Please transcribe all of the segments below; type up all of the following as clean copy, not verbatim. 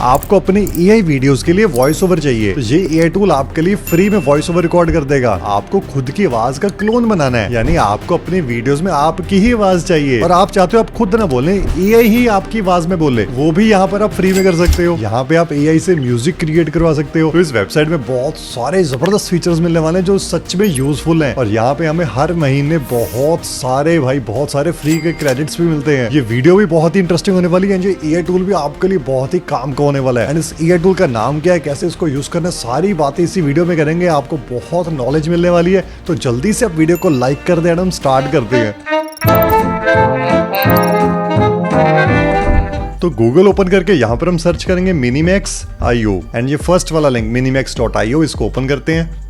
आपको अपनी AI videos के लिए वॉइस ओवर चाहिए तो ये एआई टूल आपके लिए फ्री में वॉइस ओवर रिकॉर्ड कर देगा। आपको खुद की आवाज का क्लोन बनाना है, यानी आपको अपनी वीडियोस में आपकी ही आवाज चाहिए और आप चाहते हो आप खुद ना बोले, एआई ही आपकी आवाज में बोले, वो भी यहाँ पर आप फ्री में कर सकते हो। यहाँ पे आप एआई से म्यूजिक क्रिएट करवा सकते हो। तो इस वेबसाइट में बहुत सारे जबरदस्त फीचर्स मिलने वाले हैं जो सच में यूजफुल है और यहाँ पे हमें हर महीने बहुत सारे फ्री के क्रेडिट्स भी मिलते हैं। ये वीडियो भी बहुत ही इंटरेस्टिंग होने वाली है। ये एआई टूल भी आपके लिए बहुत ही काम का होने वाला है। एंड इस एआई टूल का नाम क्या है, कैसे इसको यूज करना है, सारी बातें इसी वीडियो में करेंगे। आपको बहुत नॉलेज मिलने वाली है, तो जल्दी से आप वीडियो को लाइक कर दें। हम स्टार्ट करते हैं। तो गूगल ओपन करके यहाँ पर हम सर्च करेंगे Minimax.io एंड ये फर्स्ट वाला लिंक Minimax.io, इसको ओपन करते हैं।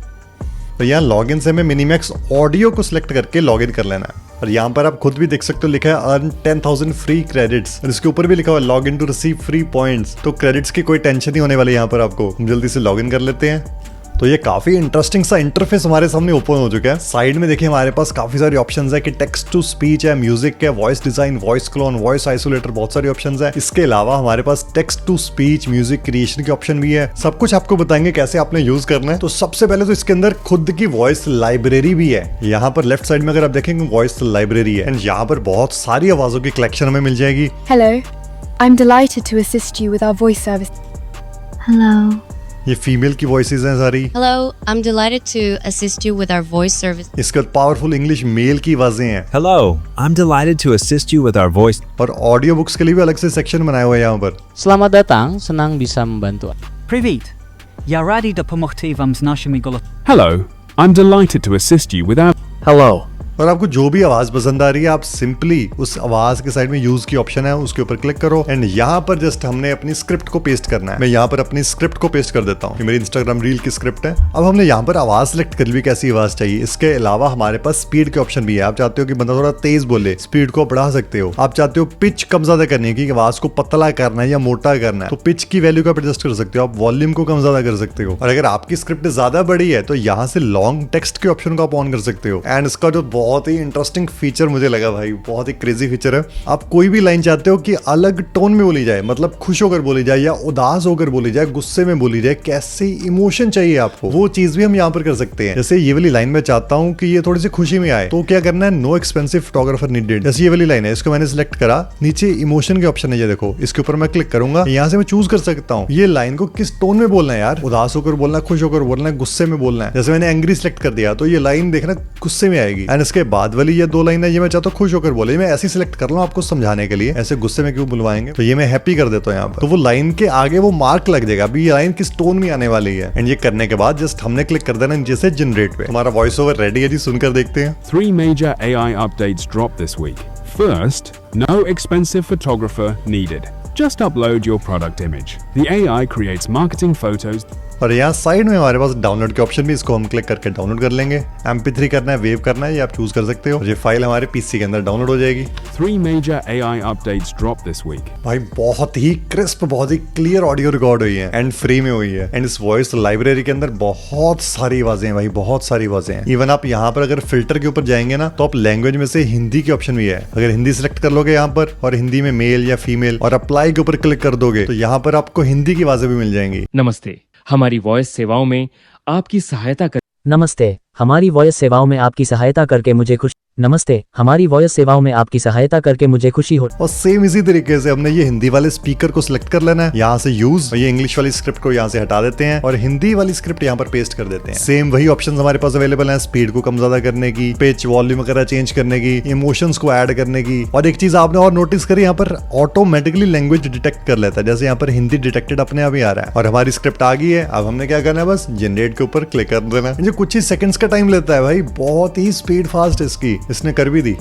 तो यहाँ लॉगिन से हमें Minimax ऑडियो को सिलेक्ट करके लॉगिन कर लेना है और यहाँ पर आप खुद भी देख सकते हो, लिखा है अर्न 10,000 फ्री क्रेडिट्स और इसके ऊपर भी लिखा हुआ है log in to receive free points. तो क्रेडिट्स की कोई टेंशन नहीं होने वाली यहाँ पर आपको। हम जल्दी से लॉगिन कर लेते हैं। तो ये काफी इंटरेस्टिंग सा इंटरफेस हमारे सामने ओपन हो चुका है। साइड में देखिए हमारे पास काफी सारे ऑप्शंस है कि टेक्स्ट टू स्पीच है, म्यूजिक है, voice design, voice clone, voice isolator, बहुत सारे ऑप्शंस है। इसके अलावा हमारे पास text to speech, music creation के ऑप्शन भी है। सब कुछ आपको बताएंगे कैसे आपने यूज करना है। तो सबसे पहले तो इसके अंदर खुद की वॉइस लाइब्रेरी भी है। यहाँ पर लेफ्ट साइड में अगर आप देखेंगे वॉइस लाइब्रेरी है एंड यहाँ पर बहुत सारी आवाजों की कलेक्शन हमें मिल जाएगी। Hello, I'm delighted to assist you with our voice service. Hello. ये फीमेल की वॉइसेस हैं सारी। Hello, I'm delighted to assist you with our voice service. इसके बाद पावरफुल इंग्लिश मेल की आवाजें हैं। Hello, I'm delighted to assist you with our voice. और ऑडियो बुक्स के लिए भी अलग से सेक्शन बनाया हुआ है यहाँ पर। Selamat datang, senang bisa membantu. Привіт! Я радий допомогти вам з нашими голосами. Hello, I'm delighted to assist you with our... Hello. और आपको जो भी आवाज पसंद आ रही है आप सिंपली उस आवाज के साइड में यूज की ऑप्शन है उसके ऊपर क्लिक करो एंड यहाँ पर जस्ट हमने अपनी स्क्रिप्ट को पेस्ट करना है। मैं यहाँ पर अपनी स्क्रिप्ट को पेस्ट कर देता हूँ। ये मेरी इंस्टाग्राम रील की स्क्रिप्ट है। अब हमने यहाँ पर आवाज सिलेक्ट कर ली कैसी आवाज चाहिए। इसके अलावा हमारे पास स्पीड के ऑप्शन भी है। आप चाहते हो कि बंदा थोड़ा तेज बोले, स्पीड को बढ़ा सकते हो। आप चाहते हो पिच कम ज्यादा करनी है कि आवाज को पतला करना है या मोटा करना है, तो पिच की वैल्यू को आप एडजस्ट कर सकते हो। आप वॉल्यूम को कम ज्यादा कर सकते हो। और अगर आपकी स्क्रिप्ट ज्यादा बड़ी है तो यहाँ से लॉन्ग टेक्स्ट के ऑप्शन को आप ऑन कर सकते हो। एंड इसका जो बहुत ही इंटरेस्टिंग फीचर मुझे लगा भाई, बहुत ही क्रेजी फीचर है। आप कोई भी लाइन चाहते हो कि अलग टोन में बोली जाए, मतलब खुश होकर बोली जाए या उदास होकर बोली जाए, गुस्से में बोली जाए, कैसे इमोशन चाहिए आपको, वो चीज भी हम यहाँ पर कर सकते हैं। जैसे ये वाली लाइन में चाहता हूँ कि ये थोड़ी सी खुशी में आए, तो क्या करना है, नो एक्सपेंसिव फोटोग्राफर नीडेड। जैसे ये वाली लाइन है, इसको मैंने सिलेक्ट करा, नीचे इमोशन के ऑप्शन है, ये देखो, इसके ऊपर मैं क्लिक करूंगा। यहाँ से मैं चूज कर सकता हूँ ये लाइन को किस टोन में बोलना है यार, उदास होकर बोलना है, खुश होकर बोलना है, गुस्से में बोलना है। जैसे मैंने एंग्री सिलेक्ट कर दिया तो ये लाइन देखना गुस्से में आएगी। एंड इसके बाद वाली ये दो लाइन है, ये मैं चाहता हूँ खुश होकर बोले। मैं ऐसे सिलेक्ट कर लूं आपको समझाने के लिए, ऐसे गुस्से में क्यों बुलवाएंगे। तो ये मैं हैप्पी कर देता हूँ यहाँ पर, तो वो लाइन के आगे वो मार्क लग जाएगा अभी ये लाइन किस टोन में आने वाली है। एंड ये करने के बाद जस्ट हमने क्लिक कर देना नीचे से जनरेट पे। हमारा वॉइस ओवर रेडी है जी, सुनकर देखते हैं। 3 major AI updates dropped this week. First, no expensive photographer needed. Just upload your product image. The AI creates marketing photos. और यहाँ साइड में हमारे पास डाउनलोड के ऑप्शन भी, इसको हम क्लिक करके डाउनलोड कर लेंगे। MP3 करना है, वेव करना है, ये आप चूज कर सकते हो। ये फाइल हमारे पीसी के अंदर डाउनलोड हो जाएगी। 3 major AI updates dropped this week. भाई बहुत ही क्रिस्प, बहुत ही क्लियर ऑडियो रिकॉर्ड हुई है एंड फ्री में हुई है। एंड इस वॉइस लाइब्रेरी के अंदर बहुत सारी आवाजें हैं भाई, बहुत सारी आवाजें हैं। इवन आप यहाँ पर अगर फिल्टर के ऊपर जाएंगे ना तो आप लैंग्वेज में से हिंदी के ऑप्शन भी है। अगर हिंदी सिलेक्ट कर लोगे यहाँ पर और हिंदी में मेल या फीमेल और अप्लाई के ऊपर क्लिक कर दोगे तो यहाँ पर आपको हिंदी की आवाजें भी मिल जाएंगी। नमस्ते, हमारी वॉइस सेवाओं में आपकी सहायता कर नमस्ते, हमारी वॉइस सेवाओं में आपकी सहायता करके मुझे खुशी नमस्ते, हमारी वॉइस सेवाओं में आपकी सहायता करके मुझे खुशी हो। और सेम इसी तरीके से हमने ये हिंदी वाले स्पीकर को सिलेक्ट कर लेना है, यहाँ से यूज, और ये इंग्लिश वाली स्क्रिप्ट को यहाँ से हटा देते हैं और हिंदी वाली स्क्रिप्ट यहाँ पर पेस्ट कर देते हैं। सेम वही ऑप्शंस हमारे पास अवेलेबल हैं, स्पीड को कम ज्यादा करने की, पिच, वॉल्यूम वगैरह चेंज करने की, इमोशंस को ऐड करने की। और एक चीज आपने और नोटिस करी, यहाँ पर ऑटोमेटिकली लैंग्वेज डिटेक्ट कर लेता है। जैसे यहाँ पर हिंदी डिटेक्टेड अपने आप ही आ रहा है और हमारी स्क्रिप्ट आ गई है। अब हमने क्या करना है, बस जनरेट के ऊपर क्लिक कर देना है। जो कुछ ही सेकंड्स का टाइम लेता है भाई, बहुत ही स्पीड फास्ट इसकी, इसने कर भी दी।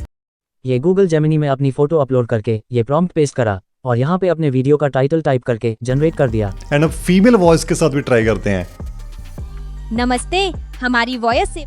ये गूगल जेमिनी में अपनी फोटो अपलोड करके ये प्रॉम्प्ट पेस्ट करा और यहाँ पे अपने वीडियो का टाइटल टाइप करके जनरेट कर दिया। एंड अब फीमेल वॉइस के साथ भी ट्राई करते हैं। नमस्ते, हमारी वॉइस से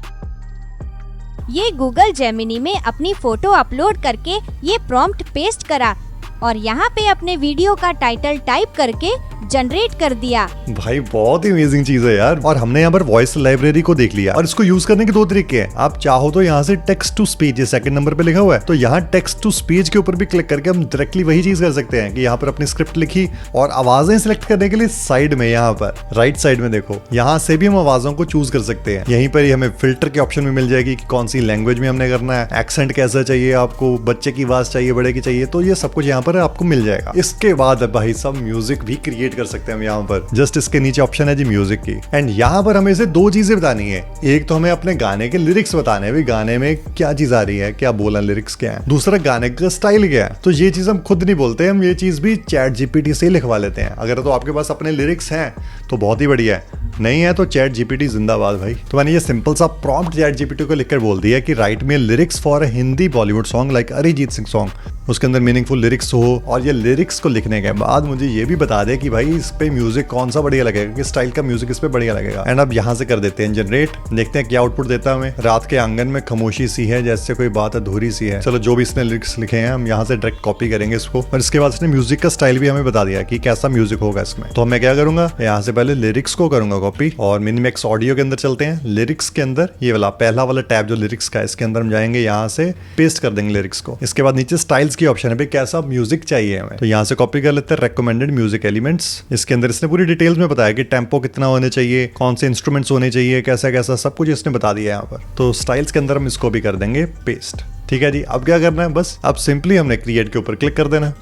ये गूगल जेमिनी में अपनी फोटो अपलोड करके ये प्रॉम्प्ट पेस्ट करा और यहाँ पे अपने वीडियो का टाइटल टाइप करके जनरेट कर दिया। भाई बहुत ही अमेजिंग चीज है यार। और हमने यहाँ पर वॉइस लाइब्रेरी को देख लिया और इसको यूज करने के दो तरीके हैं। आप चाहो तो यहाँ से टेक्स्ट टू स्पीच, ये सेकंड नंबर पे लिखा हुआ है, तो यहाँ टेक्स्ट टू स्पीच के ऊपर भी क्लिक करके हम डायरेक्टली वही चीज कर सकते हैं कि यहाँ पर अपनी स्क्रिप्ट लिखी और आवाजें सिलेक्ट करने के लिए साइड में यहाँ पर राइट साइड में देखो, यहाँ से भी हम आवाजों को चूज कर सकते हैं। यहीं पर ही हमें फिल्टर के ऑप्शन में मिल जाएगी कि कौन सी लैंग्वेज में हमने करना है, एक्सेंट कैसा चाहिए आपको, बच्चे की आवाज चाहिए, बड़े की चाहिए, तो ये सब कुछ यहाँ पर आपको मिल जाएगा। इसके बाद भाई सब म्यूजिक भी क्रिएट कर सकते हैं हम यहाँ पर। जस्ट इसके नीचे ऑप्शन है जी म्यूजिक की, एंड यहाँ पर हमें इसे दो चीजें बतानी है। एक तो हमें अपने गाने के लिरिक्स बताने हैं, गाने में क्या चीज आ रही है, क्या बोला, लिरिक्स क्या है। दूसरा गाने का स्टाइल क्या है। तो ये चीज हम खुद नहीं बोलते, हम ये चीज भी चैट जीपीटी से लिखवा लेते हैं। अगर तो आपके पास अपने लिरिक्स हैं तो बहुत ही बढ़िया है, नहीं है तो चैट जीपीटी जिंदाबाद भाई। तो मैंने ये सिंपल सा प्रॉम्प्ट चैट जीपीटी को लिखकर बोल दिया कि right me lyrics for a Hindi Bollywood song like Arijit Singh song, उसके अंदर मीनिंगफुल लिरिक्स हो। और ये लिरिक्स को लिखने के बाद मुझे ये भी बता दे कि भाई इस पे म्यूजिक कौन सा बढ़िया लगेगा, किस स्टाइल का म्यूजिक इस पे बढ़िया लगेगा। एंड अब यहाँ से कर देते हैं जनरेट, देखते हैं क्या आउटपुट देता है हमें। रात के आंगन में खामोशी सी है, जैसे कोई बात अधूरी सी है। चलो जो भी इसने लिरिक्स लिखे हैं हम यहाँ से डायरेक्ट कॉपी करेंगे इसको, और इसके बाद इसने म्यूजिक का स्टाइल भी हमें बता दिया कि कैसा म्यूजिक होगा इसमें। तो मैं क्या करूंगा, यहाँ से पहले लिरिक्स को करूंगा कॉपी और मिनिमैक्स ऑडियो के अंदर चलते हैं। लिरिक्स के अंदर ये वाला पहला वाला टैब जो लिरिक्स का है, इसके अंदर हम जाएंगे, यहाँ से पेस्ट कर देंगे लिरिक्स को। इसके बाद नीचे स्टाइल्स की ऑप्शन है, कैसा म्यूजिक चाहिए हमें, तो यहाँ से कॉपी कर लेते हैं रेकमेंडेड म्यूजिक एलिमेंट्स। इसके अंदर इसने पूरी डिटेल्स में बताया कि टेम्पो कितना होने चाहिए, कौन से इंस्ट्रूमेंट्स होने चाहिए, कैसा कैसा सब कुछ इसने बता दिया यहाँ पर। तो स्टाइल्स के अंदर हम इसको भी कर देंगे पेस्ट। ठीक है जी, अब क्या करना है, बस अब सिंपली हमने क्रिएट के ऊपर क्लिक कर देना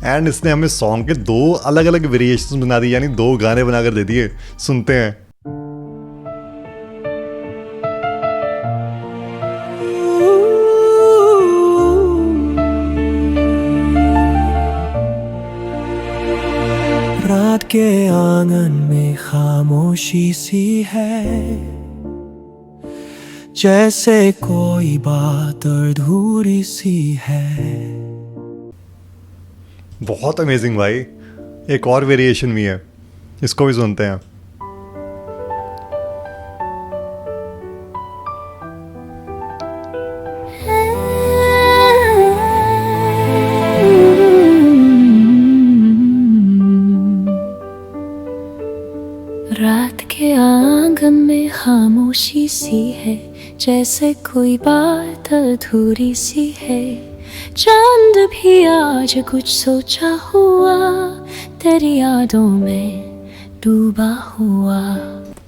एंड इसने हमें सॉन्ग के दो अलग अलग वेरिएशंस बना दिए, यानी दो गाने बनाकर दे दिए। सुनते हैं। रात के आंगन में खामोशी सी है, जैसे कोई बात अधूरी सी है। बहुत अमेजिंग भाई। एक और वेरिएशन भी है, इसको भी सुनते हैं। रात के आंगन में खामोशी सी है, जैसे कोई बात अधूरी सी है। चांद भी आज कुछ सोचा हुआ, तेरी यादों में डूबा हुआ।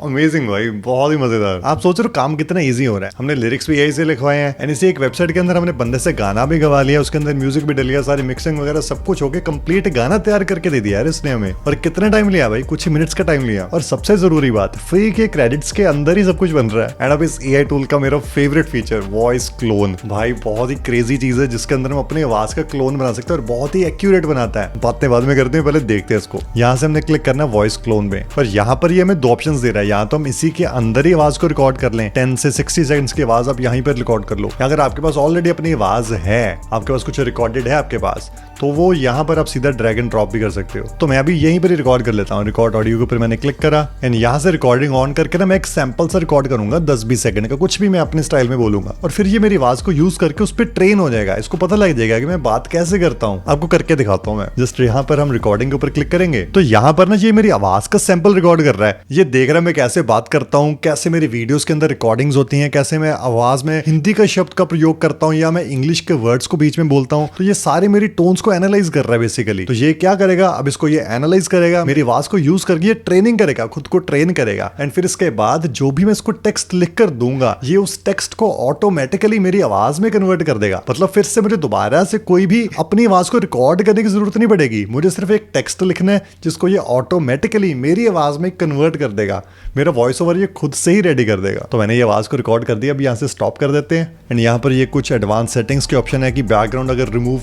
अमेजिंग भाई, बहुत ही मजेदार। आप सोच रहे हो काम कितना इजी हो रहा है। हमने लिरिक्स भी यही से लिखवाए हैं एंड इसी एक वेबसाइट के अंदर हमने बंदे से गाना भी गवा लिया, उसके अंदर म्यूजिक भी डल गया, सारी मिक्सिंग वगैरह सब कुछ होके कंप्लीट गाना तैयार करके दे दिया यार इसने हमें। और कितना टाइम लिया भाई, कुछ ही मिनट्स का टाइम लिया। और सबसे जरूरी बात, फ्री के क्रेडिट्स के अंदर ही सब कुछ बन रहा है। एंड अब इस एआई टूल का मेरा फेवरेट फीचर वॉइस क्लोन, भाई बहुत ही क्रेजी चीज है जिसके अंदर हम अपनी आवाज का क्लोन बना सकते हैं और बहुत ही एक्यूरेट बनाता है। बातें बाद में करते हैं, पहले देखते हैं इसको। यहाँ से हमने क्लिक करना वॉइस क्लोन में, और यहाँ पर ये हमें दो ऑप्शंस दे रहा है। यहाँ तो हम इसी के अंदर ही आवाज को रिकॉर्ड कर लें, 10 से 60 सेकंड्स की आवाज आप यहीं पर रिकॉर्ड कर लो। अगर आपके पास ऑलरेडी अपनी आवाज है, आपके पास कुछ रिकॉर्डेड है आपके पास, तो वो यहाँ पर आप सीधा ड्रैग एंड ड्रॉप भी कर सकते हो। तो मैं अभी यहीं पर ही रिकॉर्ड कर लेता हूँ। रिकॉर्ड ऑडियो के ऊपर मैंने क्लिक करा एंड यहाँ से रिकॉर्डिंग ऑन करके ना मैं एक सैंपल सा रिकॉर्ड करूंगा 10-20 सेकंड का, कुछ भी मैं अपने स्टाइल में बोलूंगा, और फिर ये मेरी आवाज को यूज करके उस पर ट्रेन हो जाएगा। इसको पता लग जाएगा कि मैं बात कैसे करता हूँ। आपको करके दिखाता हूँ मैं। जस्ट यहाँ पर हम रिकॉर्डिंग के ऊपर क्लिक करेंगे तो यहाँ पर ना ये मेरी आवाज का सैंपल रिकॉर्ड कर रहा है। ये देख रहा है मैं कैसे बात करता हूँ, कैसे मेरी वीडियोस के अंदर रिकॉर्डिंग्स होती हैं, कैसे मैं आवाज में हिंदी का शब्द का प्रयोग करता हूँ या मैं इंग्लिश के वर्ड्स को बीच में बोलता हूँ। तो ये सारे मेरी टोन्स को एनालाइज कर रहा है बेसिकली। तो ये क्या करेगा, अब इसको ये एनालाइज करेगा, मेरी आवाज को यूज करके ये ट्रेनिंग करेगा, खुद को ट्रेन करेगा। एंड फिर इसके बाद जो भी मैं इसको टेक्स्ट लिख कर दूंगा, ये उस टेक्स्ट को ऑटोमेटिकली मेरी आवाज में कन्वर्ट कर देगा। मतलब फिर से मुझे दोबारा से कोई भी अपनी आवाज को रिकॉर्ड करने की जरूरत नहीं पड़ेगी। मुझे सिर्फ एक टेक्स्ट लिखना है जिसको ये ऑटोमेटिकली मेरी आवाज में कन्वर्ट कर देगा। मेरा वॉइस ओवर ये खुद से ही रेडी कर देगा। तो मैंने ये आवाज को रिकॉर्ड कर दिया। अब यहाँ से स्टॉप कर देते हैं एंड यहाँ पर ये कुछ एडवांस सेटिंग्स के ऑप्शन है कि बैकग्राउंड अगर रिमूव,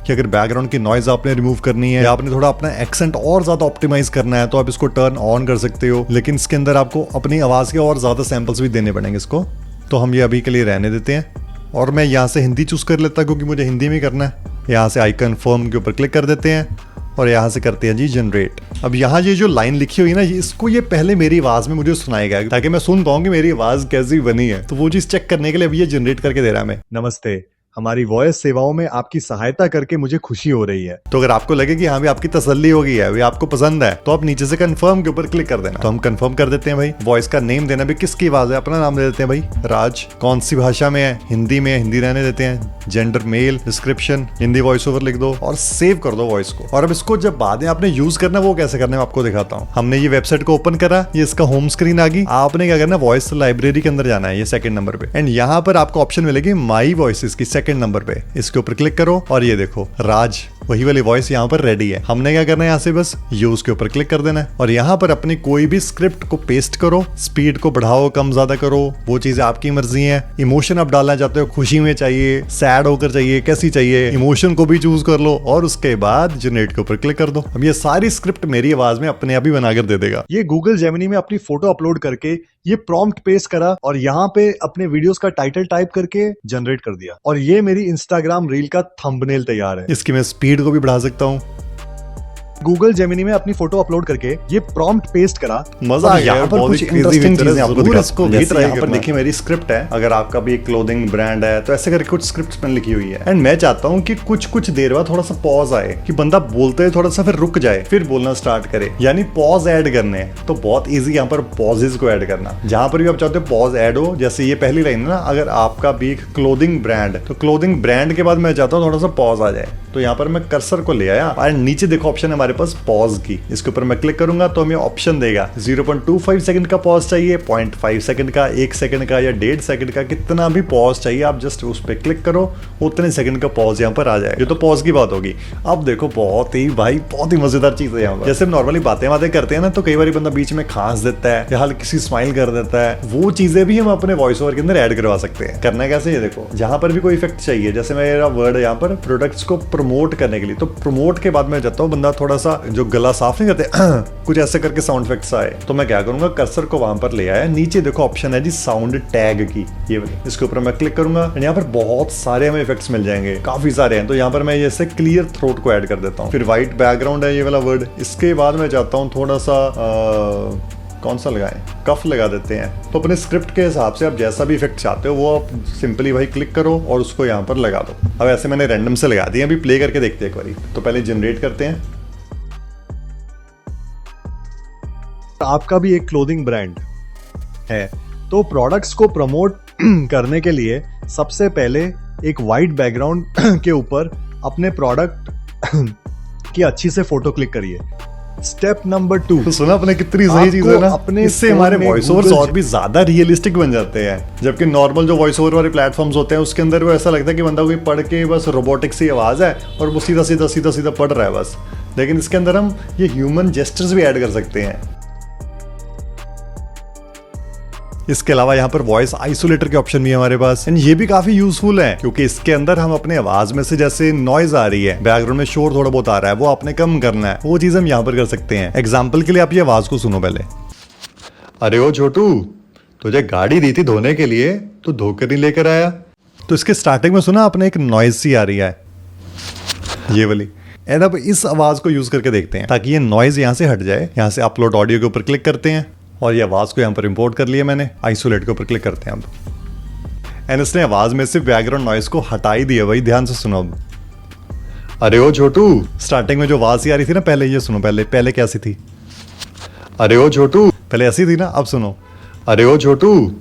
कि अगर बैकग्राउंड की नॉइज आपने रिमूव करनी है या आपने थोड़ा अपना एक्सेंट और ज्यादा ऑप्टिमाइज करना है तो आप इसको टर्न ऑन कर सकते हो। लेकिन इसके अंदर आपको अपनी आवाज के और ज्यादा सैंपल्स भी देने पड़ेंगे इसको। तो हम ये अभी के लिए रहने देते हैं और मैं यहाँ से हिंदी चूज कर लेता क्योंकि मुझे हिंदी में करना है। यहाँ से आई कन्फर्म के ऊपर क्लिक कर देते हैं और यहाँ से करते हैं जी जनरेट। अब यहाँ ये जो लाइन लिखी हुई ना, इसको ये पहले मेरी आवाज में मुझे सुनाएगा ताकि मैं सुन पाऊँ कि मेरी आवाज कैसी बनी है। तो वो चीज चेक करने के लिए अभी ये जनरेट करके दे रहा है हमें। नमस्ते, हमारी वॉइस सेवाओं में आपकी सहायता करके मुझे खुशी हो रही है। तो अगर आपको लगे कि हाँ भी आपकी तसल्ली हो गई है, भी आपको पसंद है, तो आप नीचे से कंफर्म के ऊपर क्लिक कर देना। तो हम कंफर्म कर देते हैं भाई। वॉइस का नेम देना भी किसकी आवाज है, अपना नाम दे देते हैं भाई, राज। कौन सी भाषा में है, हिंदी में है, हिंदी रहने देते हैं। Gender male, description Hindi voice over लिख दो और सेव कर दो वॉइस को। और अब इसको जब बाद में आपने यूज करना है वो कैसे करना है आपको दिखाता हूँ। हमने ये वेबसाइट को ओपन करा, ये इसका होम स्क्रीन आ गई। आपने क्या करना है, वॉइस लाइब्रेरी के अंदर जाना है, ये सेकंड नंबर पे। एंड यहाँ पर आपको ऑप्शन मिलेगी माई वॉइसेस की, सेकंड नंबर पे। इसके ऊपर क्लिक करो और ये देखो राज वही वाली वॉइस यहाँ पर रेडी है। हमने क्या करना है, यहाँ से बस यूज के ऊपर क्लिक कर देना है और यहाँ पर अपनी कोई भी स्क्रिप्ट को पेस्ट करो। स्पीड को बढ़ाओ कम ज्यादा करो, वो चीजें आपकी मर्जी है। इमोशन आप डालना चाहते हो, खुशी में चाहिए, सैड होकर चाहिए, कैसी चाहिए, इमोशन को भी चूज कर लो और उसके बाद जनरेट के ऊपर क्लिक कर दो। अब ये सारी स्क्रिप्ट मेरी आवाज में अपने आप ही बनाकर दे देगा। ये गूगल जेमिनी में अपनी फोटो अपलोड करके ये प्रॉम्प्ट पेस्ट करा और यहाँ पे अपने वीडियोस का टाइटल टाइप करके जनरेट कर दिया और ये मेरी इंस्टाग्राम रील का थंबनेल तैयार है। इसकी मैं स्पीड को भी बढ़ा सकता हूँ। गूगल जेमिनी में अपनी फोटो अपलोड करके ये प्रॉम्प्ट पेस्ट करा। मजा आ गया। यहाँ पर कुछ इंटरेस्टिंग चीजें आपको दिखाता हूं। यहाँ पर देखिए मेरी स्क्रिप्ट है। अगर आपका भी एक क्लोथिंग ब्रांड है तो ऐसे करके कुछ स्क्रिप्ट मैंने लिखी हुई है। एंड मैं चाहता हूँ कि कुछ देर बाद थोड़ा सा पॉज आए, कि बंदा बोलते हुए थोड़ा सा फिर रुक जाए, फिर बोलना स्टार्ट करे, यानी पॉज ऐड करने हैं। तो बहुत ईजी यहाँ पर पॉजेज को ऐड करना। जहां पर भी आप चाहते हो पॉज ऐड हो, जैसे ये पहली लाइन है ना, अगर आपका भी एक क्लोथिंग ब्रांड है तो क्लोथिंग ब्रांड के बाद मैं चाहता हूँ थोड़ा सा पॉज आ जाए। तो यहाँ पर मैं कर्सर को ले आया और नीचे देखो ऑप्शन है हमारे पास पॉज की। इसके ऊपर मैं क्लिक करूंगा तो हमें ऑप्शन देगा 0.25 सेकंड का पॉज चाहिए, 0.5 सेकंड का, 1 सेकंड का या 1.5 सेकंड का, कितना भी पॉज चाहिए आप जस्ट उस पर क्लिक करो, उतने सेकंड का पॉज यहाँ पर आ जाए। ये तो पॉज की बात होगी। अब देखो बहुत ही मजेदार चीज है यहाँ पर। जैसे नॉर्मली बातें करते हैं ना, तो कई बार बंदा बीच में खांस देता है या हल्की सी स्माइल कर देता है, वो चीजें भी हम अपने वॉइस ओवर के अंदर ऐड करवा सकते हैं। करना कैसे, ये देखो जहां पर भी कोई इफेक्ट चाहिए, जैसे मेरा वर्ड है यहाँ पर प्रोडक्ट्स को प्रमोट करने के लिए, तो प्रमोट के बाद मैं जाता हूँ बंदा थोड़ा सा जो गला साफ नहीं करते कुछ ऐसे करके साउंड इफेक्ट्स आए, तो मैं क्या करूंगा, कर्सर को वहां पर ले आया। नीचे देखो ऑप्शन है जी साउंड टैग की, ये वाली। इसके ऊपर मैं क्लिक करूंगा और यहाँ पर बहुत सारे हमें इफेक्ट्स मिल जाएंगे, काफी सारे हैं। तो यहाँ पर मैं जैसे क्लियर थ्रोट को ऐड कर देता हूँ। फिर व्हाइट बैकग्राउंड है ये वाला वर्ड। इसके बाद मैं चाहता हूँ थोड़ा सा कौन सा लगाएं, कफ लगा देते हैं। तो अपने स्क्रिप्ट के हिसाब से आप जैसा भी इफेक्ट चाहते हो वो आप सिंपली भाई क्लिक करो और उसको यहाँ पर लगा दो। अब ऐसे मैंने रैंडम से लगा दिया, अभी प्ले करके देखते हैं एक बारी। तो पहले जनरेट करते हैं। आपका भी एक क्लोथिंग ब्रांड है तो प्रोडक्ट्स को प्रमोट करने के लिए सबसे पहले एक वाइट बैकग्राउंड के ऊपर अपने प्रोडक्ट की अच्छी से फोटो क्लिक करिए। स्टेप नंबर 2, तो सुना अपने कितनी सही चीज है ना, अपने इससे हमारे वॉइस ओवर्स और भी ज्यादा रियलिस्टिक बन जाते हैं। जबकि नॉर्मल जो वॉइस ओवर वाले प्लेटफॉर्म्स होते हैं उसके अंदर वो ऐसा लगता है कि बंदा कोई पढ़ के बस रोबोटिक सी आवाज है और वो सीधा सीधा पढ़ रहा है बस। लेकिन इसके अंदर हम ये ह्यूमन जेस्चर्स भी ऐड कर सकते हैं। इसके अलावा यहाँ पर वॉइस आइसोलेटर के ऑप्शन भी है हमारे पास, एंड ये भी काफी यूजफुल है क्योंकि इसके अंदर हम अपने आवाज में से जैसे नॉइज आ रही है, बैकग्राउंड में शोर थोड़ा बहुत आ रहा है, वो आपने कम करना है, वो चीज हम यहाँ पर कर सकते हैं। एग्जाम्पल के लिए आप ये आवाज को सुनो पहले। अरे ओ छोटू, तुझे गाड़ी दी थी धोने के लिए, तो धोकर नहीं लेकर आया। तो इसके स्टार्टिंग में सुना आपने एक नॉइज सी आ रही है, ये वाली। एंड अब इस आवाज को यूज करके देखते हैं ताकि ये नॉइज यहाँ से हट जाए। यहाँ से अपलोड ऑडियो के ऊपर क्लिक करते हैं और ये आवाज को यहाँ पर इंपोर्ट कर लिया मैंने। आइसोलेट के ऊपर क्लिक करते हैं अब, एंड इसने आवाज में से बैकग्राउंड नॉइज को हटा ही दिया। भाई ध्यान से सुनो अब। अरे ओ छोटू, स्टार्टिंग में जो आवाज आ रही थी ना पहले, ये सुनो पहले कैसी थी। अरे ओ छोटू, पहले ऐसी थी ना, अब सुनो। अरे ओ छोटू,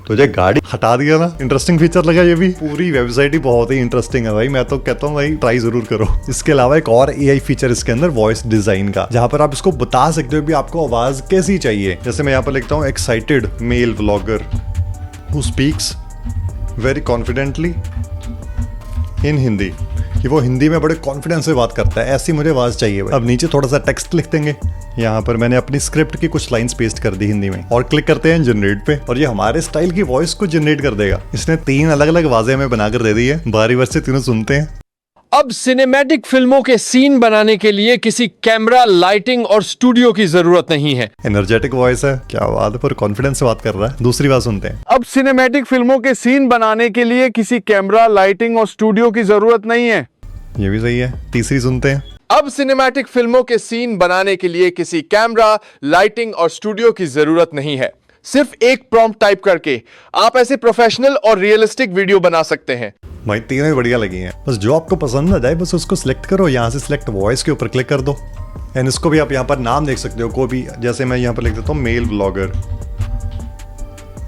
तुझे गाड़ी, हटा दिया ना। इंटरेस्टिंग फीचर लगा ये भी। पूरी वेबसाइट ही बहुत ही इंटरेस्टिंग है भाई, मैं तो कहता हूँ भाई ट्राई जरूर करो। इसके अलावा एक और एआई फीचर इसके अंदर वॉइस डिजाइन का, जहां पर आप इसको बता सकते हो कि आपको आवाज कैसी चाहिए। जैसे मैं यहाँ पर लिखता हूँ excited male vlogger who speaks very confidently in Hindi, कि वो हिंदी में बड़े कॉन्फिडेंस से बात करता है, ऐसी मुझे आवाज चाहिए भाई। अब नीचे थोड़ा सा टेक्स्ट लिख देंगे। यहाँ पर मैंने अपनी स्क्रिप्ट की कुछ लाइंस पेस्ट कर दी हिंदी में और क्लिक करते हैं जनरेट पे, और ये हमारे स्टाइल की वॉइस को जनरेट कर देगा। इसने 3 अलग अलग आवाजें हमें बनाकर दे दी है, बारी बारी से तीनों सुनते हैं। अब सिनेमैटिक फिल्मों के सीन बनाने के लिए किसी कैमरा, लाइटिंग और स्टूडियो की जरूरत नहीं है। एनर्जेटिक वॉइस है, क्या बात है, पर कॉन्फिडेंस से बात कर रहा है। दूसरी बात सुनते हैं। अब सिनेमैटिक फिल्मों के सीन बनाने के लिए किसी कैमरा, लाइटिंग और स्टूडियो की जरूरत नहीं है। ये भी सही है। तीसरी सुनते हैं। अब सिनेमैटिक फिल्मों के सीन बनाने के लिए किसी कैमरा, लाइटिंग और स्टूडियो की जरूरत नहीं है। सिर्फ एक प्रॉम्प्ट टाइप करके आप ऐसे प्रोफेशनल और रियलिस्टिक वीडियो बना सकते हैं। भाई तीनों ही बढ़िया लगी हैं, बस जो आपको पसंद आ जाए बस उसको सिलेक्ट करो, यहाँ से सिलेक्ट वॉइस के ऊपर क्लिक कर दो एंड इसको भी आप यहाँ पर नाम देख सकते हो कोई भी, जैसे मैं यहाँ पर लिख देता हूँ मेल ब्लॉगर,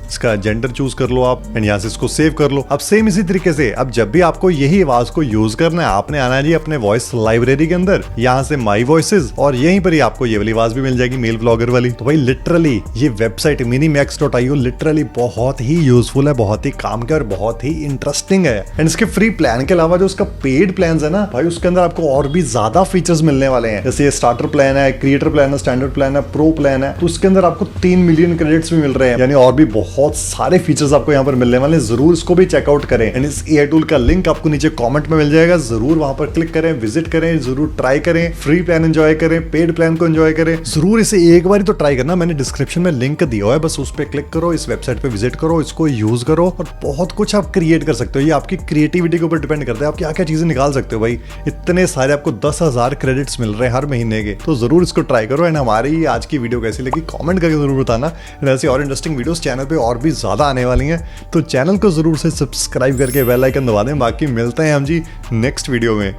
इसका जेंडर चूज कर लो आप एंड यहाँ से इसको सेव कर लो। अब सेम इसी तरीके से अब जब भी आपको यही आवाज को यूज करना है आपने आना है जी अपने वॉइस लाइब्रेरी के अंदर, यहाँ से माई वॉइसेस और यहीं पर ही आपको ये वाली आवाज भी मिल जाएगी मेल ब्लॉगर वाली। तो भाई लिटरली ये वेबसाइट minimax.io लिटरली बहुत ही यूजफुल है, बहुत ही काम के और बहुत ही इंटरेस्टिंग है। एंड इसके फ्री प्लान के अलावा जो उसका पेड प्लान है ना भाई, उसके अंदर आपको और भी ज्यादा फीचर्स मिलने वाले हैं, जैसे स्टार्टर प्लान है, क्रिएटर प्लान है, स्टैंडर्ड प्लान है, प्रो प्लान है। तो उसके अंदर आपको 3 मिलियन क्रेडिट्स भी मिल रहे हैं, यानी और भी बहुत सारे फीचर्स आपको यहाँ पर मिलने वाले हैं। जरूर इसको भी चेकआउट करें एंड इस एआई टूल का लिंक आपको नीचे कमेंट में मिल जाएगा, जरूर वहां पर क्लिक करें, विजिट करें, जरूर ट्राई करें, फ्री प्लान एंजॉय करें, पेड प्लान को एंजॉय करें, जरूर इसे एक बार तो ट्राई करना। मैंने डिस्क्रिप्शन में लिंक दिया हुआ है, बस उस पर क्लिक करो, इस वेबसाइट पे विजिट करो, इसको यूज करो और बहुत कुछ आप क्रिएट कर सकते हो। ये आपकी क्रिएटिविटी के ऊपर डिपेंड करता है, आप क्या क्या चीजें निकाल सकते हो। भाई इतने सारे आपको 10,000 क्रेडिट्स मिल रहे हैं हर महीने के, तो जरूर इसको ट्राई करो। एंड हमारी आज की वीडियो कैसी लगी कमेंट करके जरूर बताना। ऐसी और इंटरेस्टिंग वीडियोस चैनल पे और भी ज्यादा आने वाली हैं, तो चैनल को जरूर से सब्सक्राइब करके बेल आइकन दबा दें। बाकी मिलते हैं हम जी नेक्स्ट वीडियो में।